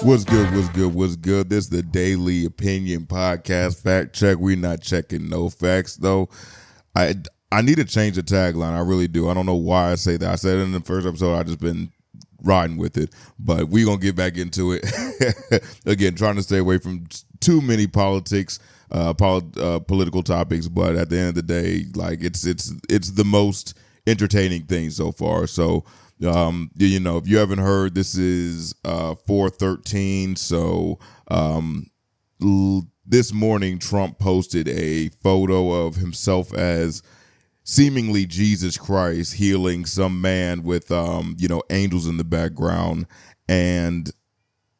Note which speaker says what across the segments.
Speaker 1: What's good? What's good? What's good? This is the Daily Opinion Podcast. Fact check. We're not checking no facts though. I I need to change the tagline. I really do. I don't know why I say that. I said it in the first episode. I just been riding with it, but we gonna get back into it. Again, trying to stay away from too many politics, political topics. But at the end of the day, like it's the most entertaining thing so far. So. If you haven't heard, this is 4/13. So this morning, Trump posted a photo of himself as seemingly Jesus Christ healing some man with angels in the background. And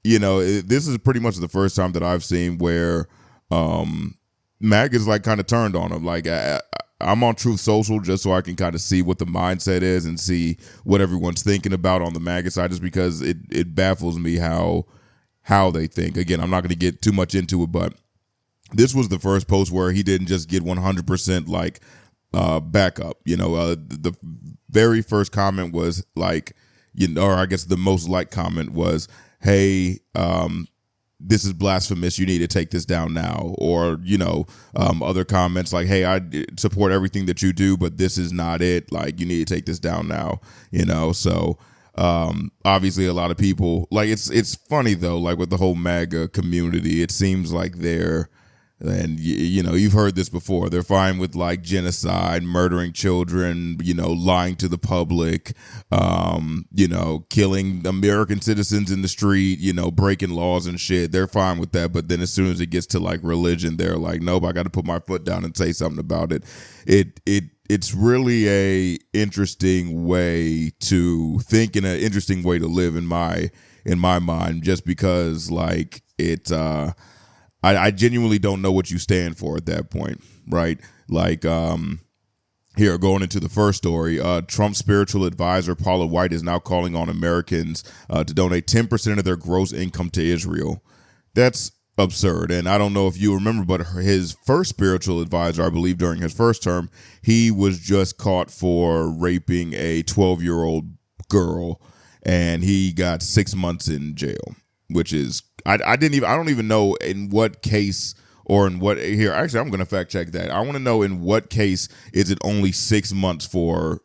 Speaker 1: this is pretty much the first time that I've seen where MAGA is like kind of turned on him. Like I'm on Truth Social just so I can kind of see what the mindset is and see what everyone's thinking about on the MAGA side, just because it baffles me how they think. Again, I'm not going to get too much into it, but this was the first post where he didn't just get 100% like backup. The very first comment was like, or I guess the most liked comment was, "Hey, this is blasphemous. You need to take this down now." Or, other comments like, "Hey, I support everything that you do, but this is not it. Like, you need to take this down now." So obviously a lot of people like it's funny though, like with the whole MAGA community, it seems like and you've heard this before. They're fine with like genocide, murdering children, lying to the public, killing American citizens in the street, breaking laws and shit. They're fine with that. But then as soon as it gets to like religion, they're like, nope, I got to put my foot down and say something about it. It's really a interesting way to think and an interesting way to live in my mind, just because like I genuinely don't know what you stand for at that point, right? Like, here, going into the first story, Trump's spiritual advisor, Paula White, is now calling on Americans to donate 10% of their gross income to Israel. That's absurd. And I don't know if you remember, but his first spiritual advisor, I believe during his first term, he was just caught for raping a 12-year-old girl, and he got 6 months in jail, which is I don't even know in what case or in what here. Actually, I'm going to fact check that. I want to know in what case is it only 6 months for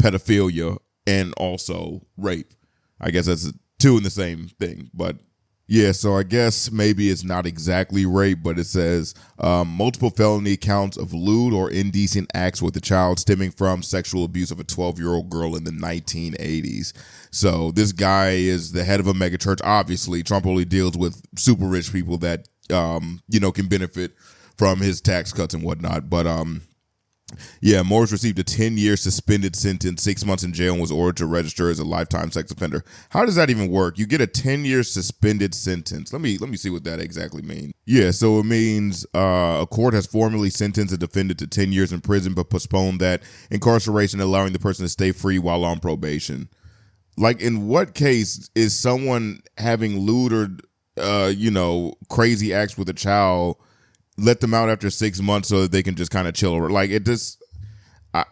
Speaker 1: pedophilia and also rape. I guess that's two in the same thing, but yeah. So I guess maybe it's not exactly rape, but it says multiple felony counts of lewd or indecent acts with a child stemming from sexual abuse of a 12-year-old girl in the 1980s. So this guy is the head of a mega church. Obviously, Trump only deals with super rich people that can benefit from his tax cuts and whatnot. But Morris received a 10-year suspended sentence, 6 months in jail, and was ordered to register as a lifetime sex offender. How does that even work? You get a 10-year suspended sentence. Let me see what that exactly means. Yeah, so it means a court has formally sentenced a defendant to 10 years in prison, but postponed that incarceration, allowing the person to stay free while on probation. Like, in what case is someone having lewd or crazy acts with a child, let them out after 6 months so that they can just kind of chill? Like, it just, I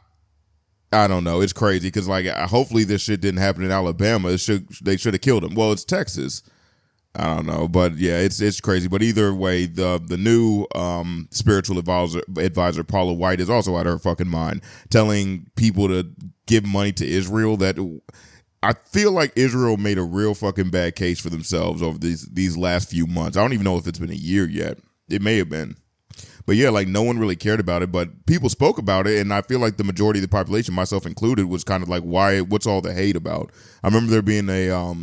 Speaker 1: don't know. It's crazy because like hopefully this shit didn't happen in Alabama. They should have killed him. Well, it's Texas. I don't know, but yeah, it's crazy. But either way, the new spiritual advisor Paula White is also out of her fucking mind, telling people to give money to Israel. That I feel like Israel made a real fucking bad case for themselves over these last few months. I don't even know if it's been a year yet. It may have been. But yeah, like no one really cared about it, but people spoke about it, and I feel like the majority of the population, myself included, was kind of like, what's all the hate about? I remember there being a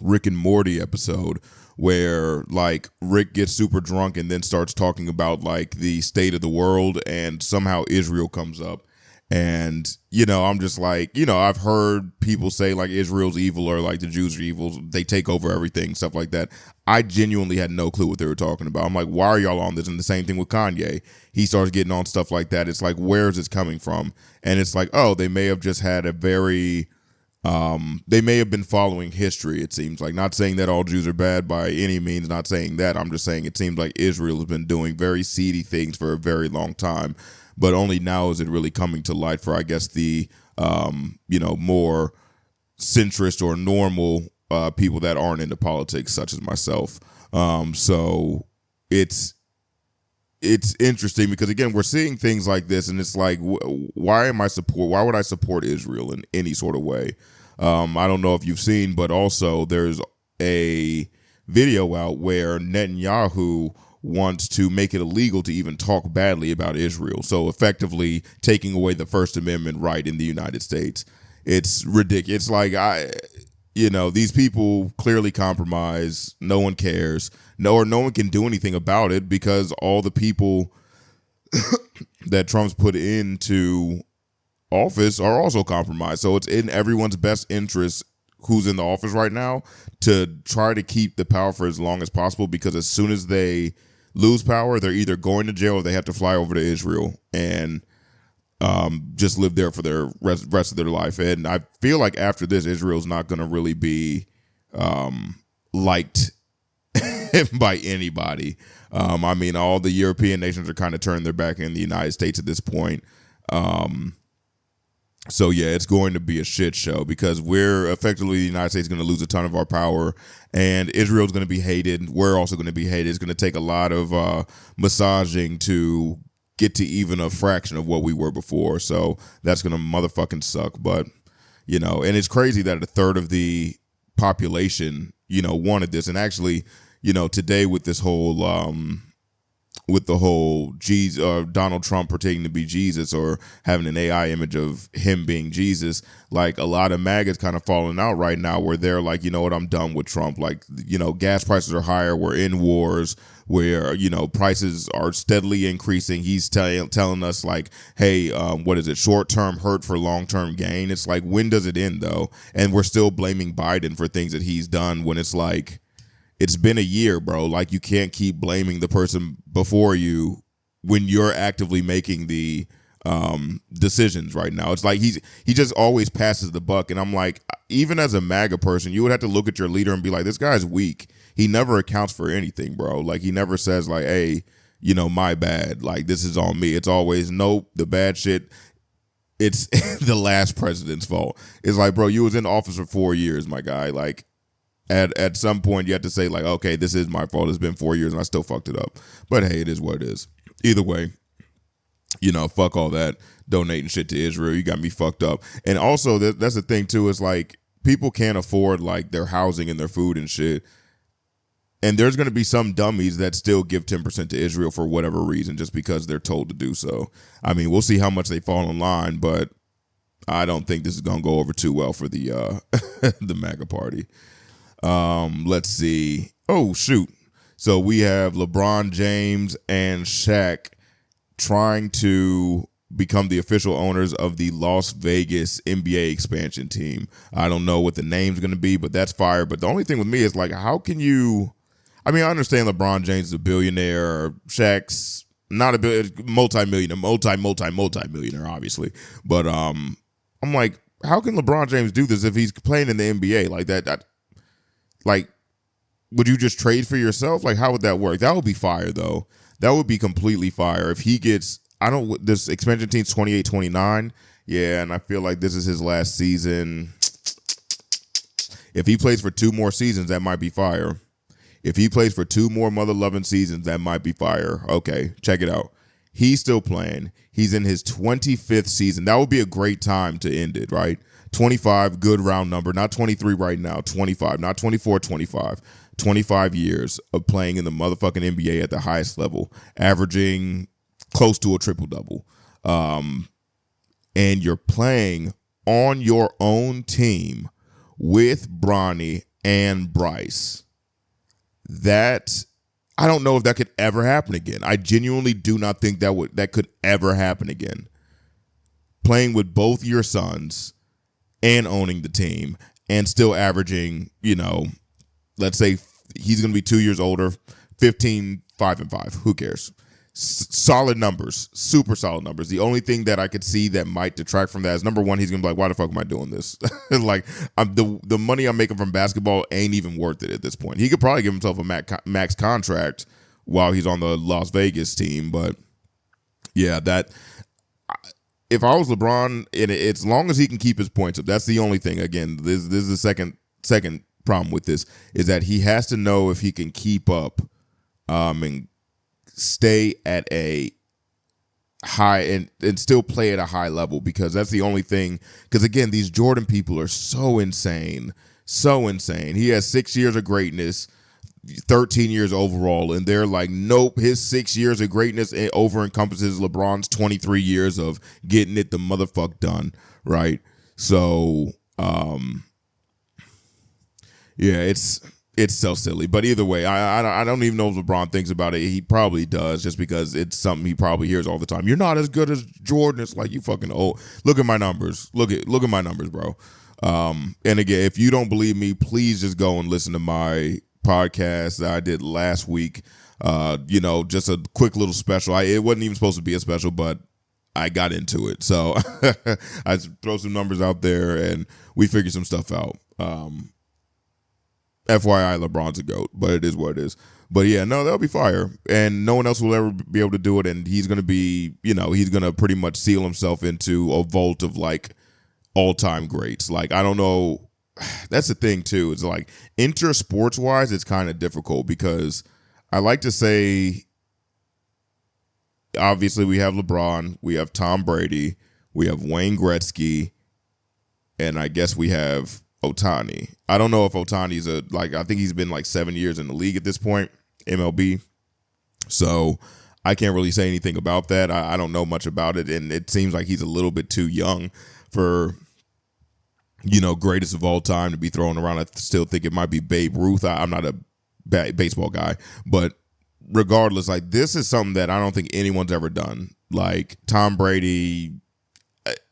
Speaker 1: Rick and Morty episode where like Rick gets super drunk and then starts talking about like the state of the world, and somehow Israel comes up. And, I'm just like, I've heard people say like Israel's evil or like the Jews are evil. They take over everything, stuff like that. I genuinely had no clue what they were talking about. I'm like, why are y'all on this? And the same thing with Kanye. He starts getting on stuff like that. It's like, where is this coming from? And it's like, oh, they may have just had they may have been following history, it seems like. Not saying that all Jews are bad by any means, not saying that. I'm just saying it seems like Israel has been doing very seedy things for a very long time. But only now is it really coming to light for, I guess, the, more centrist or normal people that aren't into politics, such as myself. So it's interesting because again, we're seeing things like this, and it's like, why would I support Israel in any sort of way? I don't know if you've seen, but also there's a video out where Netanyahu wants to make it illegal to even talk badly about Israel. So effectively taking away the First Amendment right in the United States. It's ridiculous. It's like, these people clearly compromise. No one cares. No one can do anything about it because all the people that Trump's put into office are also compromised. So it's in everyone's best interest who's in the office right now to try to keep the power for as long as possible, because as soon as they lose power, they're either going to jail or they have to fly over to Israel and just live there for their rest of their life. And I feel like after this, Israel's not going to really be liked by anybody. I mean, all the European nations are kind of turning their back in the United States at this point. So yeah, it's going to be a shit show because we're effectively, the United States is going to lose a ton of our power, and Israel's going to be hated. We're also going to be hated. It's going to take a lot of massaging to get to even a fraction of what we were before. So that's going to motherfucking suck. But, and it's crazy that a third of the population, wanted this. And actually, today with this whole, Donald Trump pretending to be Jesus or having an AI image of him being Jesus, like a lot of MAGAs kind of falling out right now where they're like, you know what, I'm done with Trump. Like, gas prices are higher. We're in wars where, prices are steadily increasing. He's telling us like, hey, what is it? Short-term hurt for long-term gain. It's like, when does it end though? And we're still blaming Biden for things that he's done when it's like, it's been a year, bro. Like, you can't keep blaming the person before you when you're actively making the decisions right now. It's like he just always passes the buck. And I'm like, even as a MAGA person, you would have to look at your leader and be like, this guy's weak. He never accounts for anything, bro. Like, he never says like, hey, my bad. Like, this is on me. It's always, nope, the bad shit, it's the last president's fault. It's like, bro, you was in office for 4 years, my guy. Like, At some point, you have to say, like, okay, this is my fault. It's been 4 years and I still fucked it up. But hey, it is what it is. Either way, fuck all that donating shit to Israel. You got me fucked up. And also, that's the thing, too, is like, people can't afford, like, their housing and their food and shit. And there's going to be some dummies that still give 10% to Israel for whatever reason, just because they're told to do so. I mean, we'll see how much they fall in line, but I don't think this is going to go over too well for the the MAGA party. Let's see. Oh, shoot. So we have LeBron James and Shaq trying to become the official owners of the Las Vegas NBA expansion team. I don't know what the name's going to be, but that's fire. But the only thing with me is like, how can you, I mean, I understand LeBron James is a billionaire. Shaq's not a multi-millionaire, multi-millionaire, obviously. But I'm like, how can LeBron James do this if he's playing in the NBA like that? Like, would you just trade for yourself? Like, how would that work? That would be fire, though. That would be completely fire. If he gets, this expansion team's 28-29. Yeah, and I feel like this is his last season. If he plays for 2 more seasons, that might be fire. If he plays for 2 more mother-loving seasons, that might be fire. Okay, check it out. He's still playing. He's in his 25th season. That would be a great time to end it, right? 25, good round number. Not 23 right now, 25. Not 24, 25. 25 years of playing in the motherfucking NBA at the highest level, averaging close to a triple-double. And you're playing on your own team with Bronny and Bryce. That, I don't know if that could ever happen again. I genuinely do not think that could ever happen again. Playing with both your sons and owning the team and still averaging, let's say he's going to be 2 years older, 15, 5 and 5. Who cares? Solid numbers, super solid numbers. The only thing that I could see that might detract from that is, number one, he's going to be like, why the fuck am I doing this? Like, the money I'm making from basketball ain't even worth it at this point. He could probably give himself a max contract while he's on the Las Vegas team. But yeah, if I was LeBron, as long as he can keep his points up, that's the only thing. Again, this is the second problem with this is that he has to know if he can keep up and stay at a high and still play at a high level, because that's the only thing. Because again, these Jordan people are so insane. He has 6 years of greatness, 13 years overall, and they're like, nope, his 6 years of greatness over encompasses LeBron's 23 years of getting it the motherfuck done, right? So yeah, it's so silly. But either way, I don't even know if LeBron thinks about it. He probably does, just because it's something he probably hears all the time. You're not as good as Jordan. It's like, you fucking old. Look at my numbers. Look at my numbers, bro. And again, if you don't believe me, please just go and listen to my podcast that I did last week. Just a quick little special. It wasn't even supposed to be a special, but I got into it. So I throw some numbers out there and we figured some stuff out. FYI, LeBron's a GOAT, but it is what it is. But yeah, no, that'll be fire. And no one else will ever be able to do it. And he's going to be, he's going to pretty much seal himself into a vault of like all-time greats. Like, I don't know. That's the thing too. It's like sports wise, it's kind of difficult, because I like to say, obviously we have LeBron, we have Tom Brady, we have Wayne Gretzky, and I guess we have Ohtani. I don't know if Ohtani's I think he's been like 7 years in the league at this point, MLB. So I can't really say anything about that. I don't know much about it, and it seems like he's a little bit too young for, greatest of all time to be thrown around. I still think it might be Babe Ruth. I'm not a baseball guy, but regardless, like, this is something that I don't think anyone's ever done. Like, Tom Brady,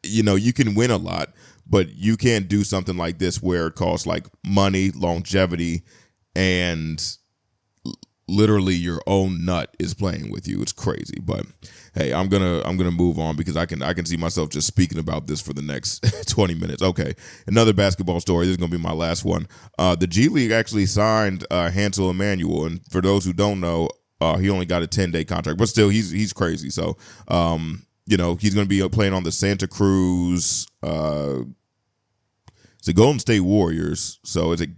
Speaker 1: you can win a lot, but you can't do something like this where it costs like money, longevity, and literally your own nut is playing with you. It's crazy. But hey, I'm gonna move on, because I can see myself just speaking about this for the next 20 minutes. Okay, another basketball story. This is gonna be my last one. The G League actually signed Hansel Emmanuel, and for those who don't know, he only got a 10-day contract, but still, he's crazy. So he's gonna be playing on the Santa Cruz. It's the Golden State Warriors. So is it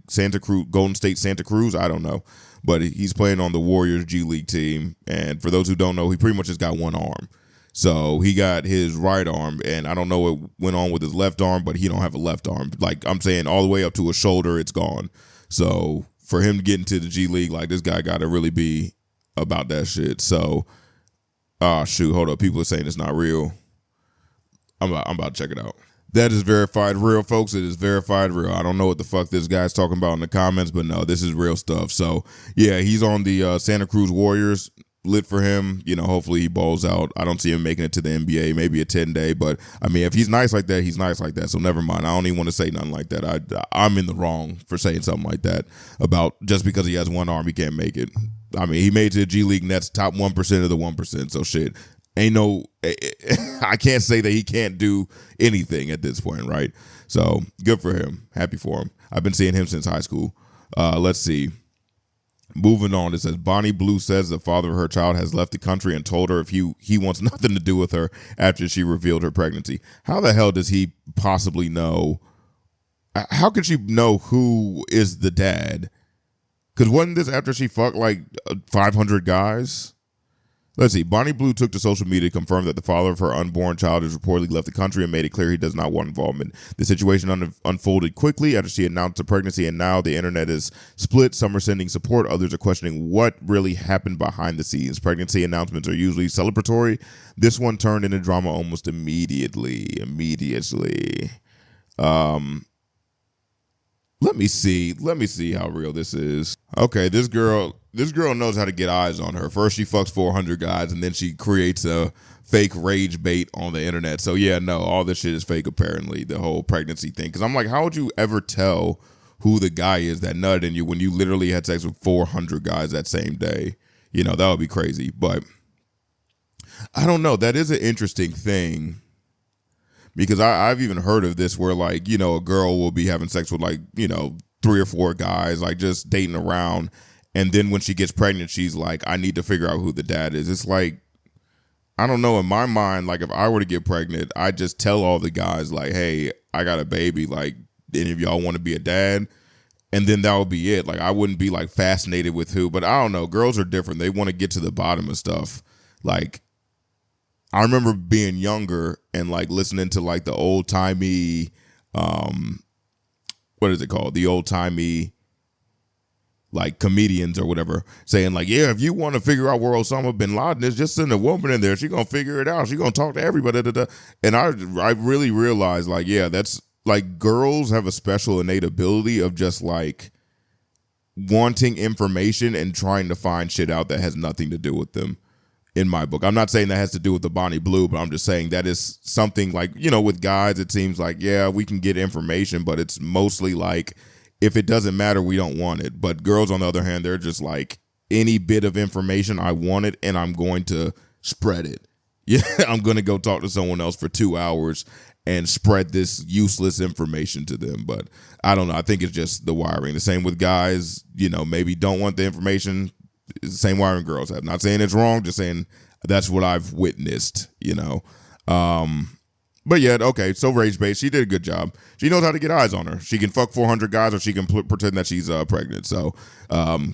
Speaker 1: Golden State Santa Cruz? I don't know. But he's playing on the Warriors G League team. And for those who don't know, he pretty much just got one arm. So he got his right arm, and I don't know what went on with his left arm, but he don't have a left arm. Like, I'm saying, all the way up to his shoulder, it's gone. So for him to get into the G League, like, this guy got to really be about that shit. So, hold up. People are saying it's not real. I'm about to check it out. That is verified real, folks. It is verified real. I don't know what the fuck this guy's talking about in the comments, but no, this is real stuff. So, yeah, he's on the Santa Cruz Warriors. Lit for him. Hopefully he balls out. I don't see him making it to the NBA, maybe a 10-day. But, I mean, if he's nice like that, he's nice like that. So, never mind. I don't even want to say nothing like that. I'm in the wrong for saying something like that about just because he has one arm, he can't make it. I mean, he made it to the G League, and that's top 1% of the 1%. So, shit. I can't say that he can't do anything at this point, right? So good for him. Happy for him. I've been seeing him since high school. Let's see. Moving on, it says Bonnie Blues says the father of her child has left the country and told her if he wants nothing to do with her after she revealed her pregnancy. How the hell does he possibly know? How could she know who is the dad? Because wasn't this after she fucked like 500 guys? Let's see. Bonnie Blue took to social media to confirm that the father of her unborn child has reportedly left the country and made it clear he does not want involvement. The situation unfolded quickly after she announced the pregnancy, and now the internet is split. Some are sending support. Others are questioning what really happened behind the scenes. Pregnancy announcements are usually celebratory. This one turned into drama almost immediately. Let me see how real this is. Okay, this girl knows how to get eyes on her. First she fucks 400 guys, and then she creates a fake rage bait on the internet. So yeah, no, all this shit is fake apparently, the whole pregnancy thing. Because I'm like, how would you ever tell who the guy is that nutted in you when you literally had sex with 400 guys that same day? That would be crazy. But I don't know. That is an interesting thing. Because I've even heard of this where, like, a girl will be having sex with, like, 3 or 4 guys, like, just dating around. And then when she gets pregnant, she's like, I need to figure out who the dad is. It's like, I don't know. In my mind, like, if I were to get pregnant, I just tell all the guys, like, hey, I got a baby. Like, any of y'all want to be a dad? and then that would be it. Like I wouldn't be like fascinated with who, but I don't know. Girls are different. They want to get to the bottom of stuff. Like I remember being younger and like listening to like the old timey, what is it called? The old timey like comedians or whatever saying like, yeah, if you want to figure out where Osama bin Laden is, just send a woman in there. She's going to figure it out. She's going to talk to everybody. And I really realized like, yeah, that's like girls have a special innate ability of just like wanting information and trying to find shit out that has nothing to do with them. In my book, I'm not saying that has to do with the Bonnie Blue, but I'm just saying that is something like, you know, with guys, it seems like, yeah, we can get information, but it's mostly like, if it doesn't matter, we don't want it. But girls, on the other hand, they're just like, any bit of information, I want it, and I'm going to spread it. Yeah, I'm going to go talk to someone else for 2 hours and spread this useless information to them. But I don't know. I think it's just the wiring. The same with guys, you know, maybe don't want the information. It's the same wiring girls have. Not saying it's wrong, just saying that's what I've witnessed, you know. But yeah, okay, so rage bait. She did a good job. She knows how to get eyes on her. She can fuck 400 guys or she can pretend that she's pregnant. So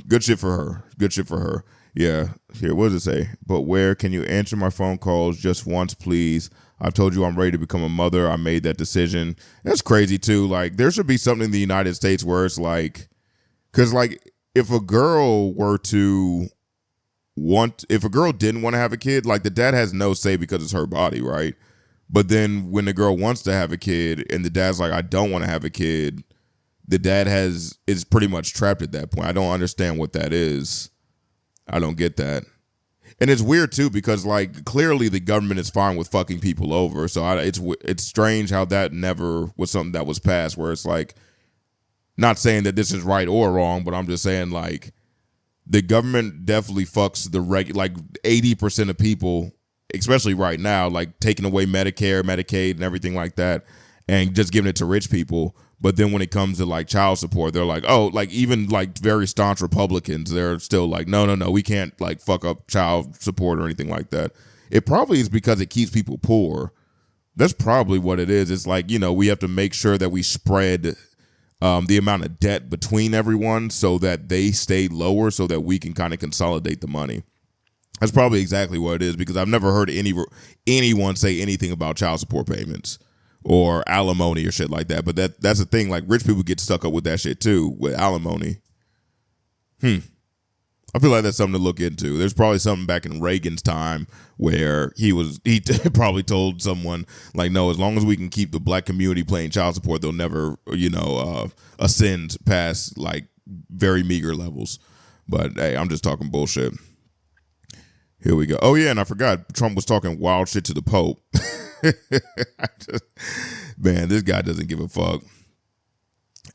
Speaker 1: good shit for her. Good shit for her. Yeah. Here, what does it say? But where can you answer my phone calls just once, please? I've told you I'm ready to become a mother. I made that decision. That's crazy, too. Like, there should be something in the United States where it's like, because, like, if a girl didn't want to have a kid, like the dad has no say because it's her body, right? But then when the girl wants to have a kid and the dad's like, I don't want to have a kid, the dad is pretty much trapped at that point. I don't understand what that is. I don't get that. And it's weird too because like clearly the government is fine with fucking people over. So it's strange how that never was something that was passed where it's like, not saying that this is right or wrong, but I'm just saying like the government definitely fucks like 80% of people, especially right now, like taking away Medicare, Medicaid, and everything like that, and just giving it to rich people. But then when it comes to like child support, they're like, oh, like even like very staunch Republicans, they're still like, no, we can't like fuck up child support or anything like that. It probably is because it keeps people poor. That's probably what it is. It's like, you know, we have to make sure that we spread the amount of debt between everyone so that they stay lower so that we can kind of consolidate the money. That's probably exactly what it is because I've never heard anyone say anything about child support payments or alimony or shit like that. But that's the thing. Like rich people get stuck up with that shit too, with alimony. I feel like that's something to look into. There's probably something back in Reagan's time where he probably told someone like, no, as long as we can keep the black community paying child support, they'll never, ascend past like very meager levels. But hey, I'm just talking bullshit. Here we go. Oh yeah, and I forgot Trump was talking wild shit to the Pope. Man, this guy doesn't give a fuck.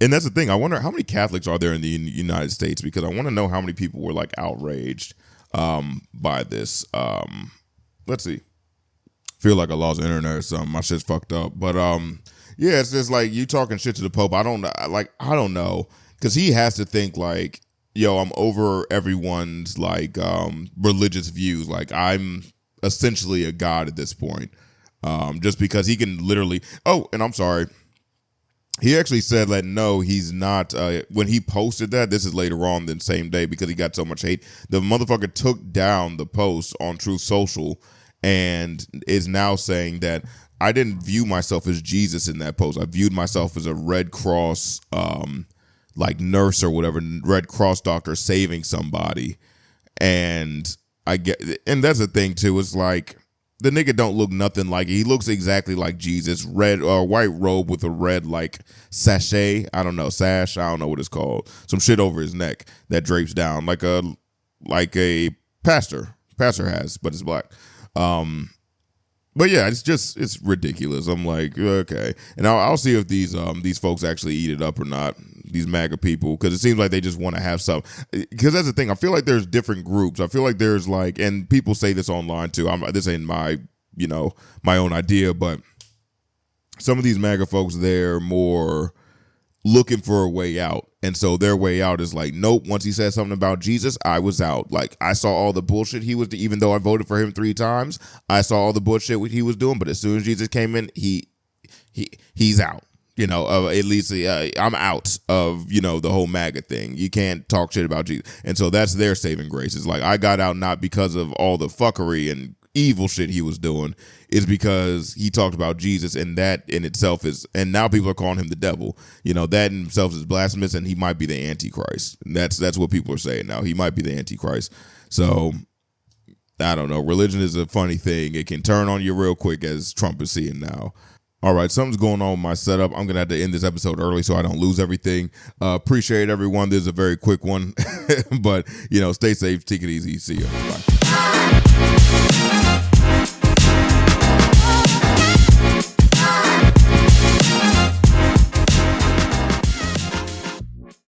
Speaker 1: And that's the thing. I wonder how many Catholics are there in the United States because I want to know how many people were like outraged by this. Let's see. Feel like I lost the internet or something. My shit's fucked up. But yeah, it's just like you talking shit to the Pope. I don't know because he has to think like, yo, I'm over everyone's like religious views. Like I'm essentially a god at this point. Just because he can literally. Oh, and I'm sorry. He actually said that no, he's not. When he posted that, this is later on the same day because he got so much hate. The motherfucker took down the post on Truth Social and is now saying that I didn't view myself as Jesus in that post. I viewed myself as a Red Cross like nurse or whatever, Red Cross doctor saving somebody. And that's the thing too. It's like the nigga don't look nothing like it. He looks exactly like Jesus. Red or white robe with a red like sachet. I don't know, sash. I don't know what it's called. Some shit over his neck that drapes down like a pastor has, but it's black. But yeah, it's ridiculous. I'm like, okay. And I'll see if these folks actually eat it up or not, these MAGA people, because it seems like they just want to have some. Because that's the thing. I feel like there's different groups. I feel like there's like, and people say this online too. This ain't my own idea, but some of these MAGA folks, they're more looking for a way out. And so their way out is like, nope, once he said something about Jesus, I was out. Like, I saw all the bullshit he was, even though I voted for him 3 times, I saw all the bullshit he was doing. But as soon as Jesus came in, he's out. At least I'm out of, the whole MAGA thing. You can't talk shit about Jesus. And so that's their saving grace. It's like, I got out not because of all the fuckery and evil shit he was doing. It's because he talked about Jesus, and that in itself is, and now people are calling him the devil. That in himself is blasphemous, and he might be the Antichrist. And that's what people are saying now. He might be the Antichrist. So I don't know. Religion is a funny thing. It can turn on you real quick, as Trump is seeing now. All right, something's going on with my setup. I'm going to have to end this episode early so I don't lose everything. Appreciate everyone. This is a very quick one. But, stay safe. Take it easy. See you. Bye.